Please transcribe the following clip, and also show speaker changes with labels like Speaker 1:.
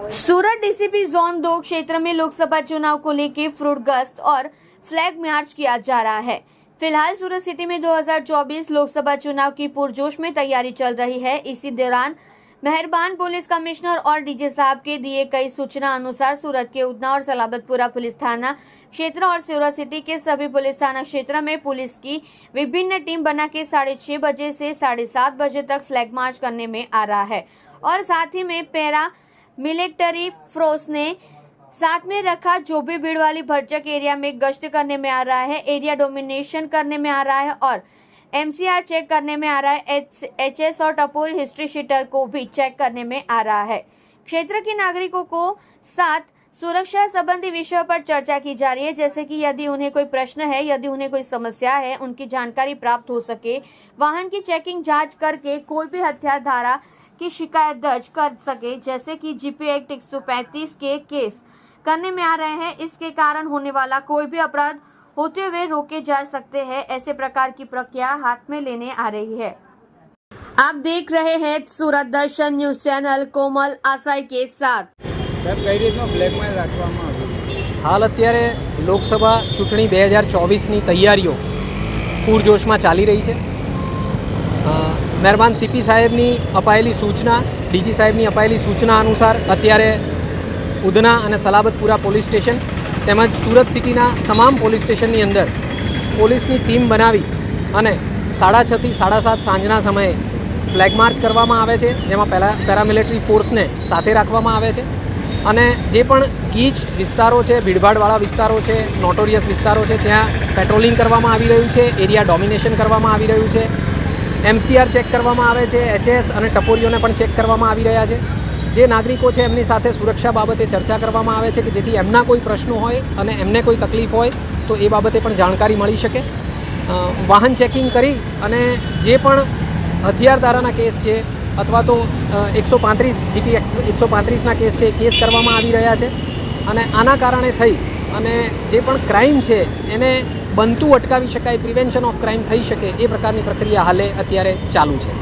Speaker 1: सूरत DCP zone 2 क्षेत्र में लोकसभा चुनाव को लेकर फ्रूट गश्त और फ्लैग मार्च किया जा रहा है। फिलहाल सूरत सिटी में 2024 लोकसभा चुनाव की पुरजोश में तैयारी चल रही है। इसी दौरान मेहरबान पुलिस कमिश्नर और डीजी साहब के दिए गई सूचना अनुसार सूरत के उधना और सलाबतपुरा पुलिस थाना क्षेत्र और सूरत सिटी के सभी पुलिस थाना क्षेत्र में पुलिस की विभिन्न टीम बना के 6:30 बजे से 7:30 बजे तक फ्लैग मार्च करने में आ रहा है और साथ ही में पैरा मिलिट्री फोर्स ने साथ में रखा जो भी भीड़ वाली भरचक एरिया में गश्त करने में आ रहा है, एरिया डोमिनेशन करने में आ रहा है और एमसीआर चेक करने में आ रहा है। एचएस और टपोरी हिस्ट्री शीटर को भी चेक करने में आ रहा है। क्षेत्र के नागरिकों को साथ सुरक्षा संबंधी विषयों पर चर्चा की जा रही है, जैसे कि यदि उन्हें कोई प्रश्न है, यदि उन्हें कोई समस्या है, उनकी जानकारी प्राप्त हो सके, वाहन की चेकिंग जांच करके कोई भी हथियार धारा की शिकायत दर्ज कर सके, जैसे कि जीपी एक्ट 135 के केस करने में आ रहे हैं। इसके कारण होने वाला कोई भी अपराध होते हुए रोके जा सकते हैं। ऐसे प्रकार की प्रक्रिया हाथ में लेने आ रही है। आप देख रहे हैं सूरत दर्शन न्यूज चैनल कोमल आशाई के साथ।
Speaker 2: हाल अत्यारे लोकसभा चूंटणी 2024 तैयारीओ पूरजोश में चाली रही है। मेहरबान सीपी साहेबनी अपाયેલી सूचना, डीजी साहेबनी अपाયેલી सूचना अनुसार अत्यारे उधना और सलाबतपुरा पोलीस स्टेशन તેમજ सूरत सिटीना तमाम पोलीस स्टेशननी अंदर पोलीसनी टीम बनावी अने 6:30 થી 7:30 सांजना समये फ्लेग मार्च करवामां आवे छे, जेमां पेरामिलिटरी फोर्सने साथे राखवामां आवे छे अने जे पण गीच विस्तारों छे, भीड़भाड़वाळा विस्तारों छे, नोटोरियस विस्तारों छे, त्यां पेट्रोलिंग करवामां आवी रह्युं छे, एरिया डोमिनेशन करवामां आवी रह्युं छे, एमसीआर चेक करवामां आवे छे, एचएस अने टपोरीओने पण चेक करवामां आवी रह्या छे। जे नागरिको छे एमनी साथे सुरक्षा बाबते चर्चा करवामां आवे छे कि जेथी एमना कोई प्रश्नो होय अने एमने कोई तकलीफ होय तो ए बाबते पण जानकारी मळी शके। वाहन चेकिंग करी अने जे पण हथियारधाराना केस छे अथवा तो 135 जीपी 135 ना केस छे केस करवामां आवी रह्या छे अने आना कारणे थई अने जे पण क्राइम छे एने बनતું અટકાવી શકાય, પ્રિવેન્શન ઓફ ક્રાઇમ થઈ શકે એ પ્રકારની પ્રક્રિયા હાલે અત્યારે ચાલુ છે।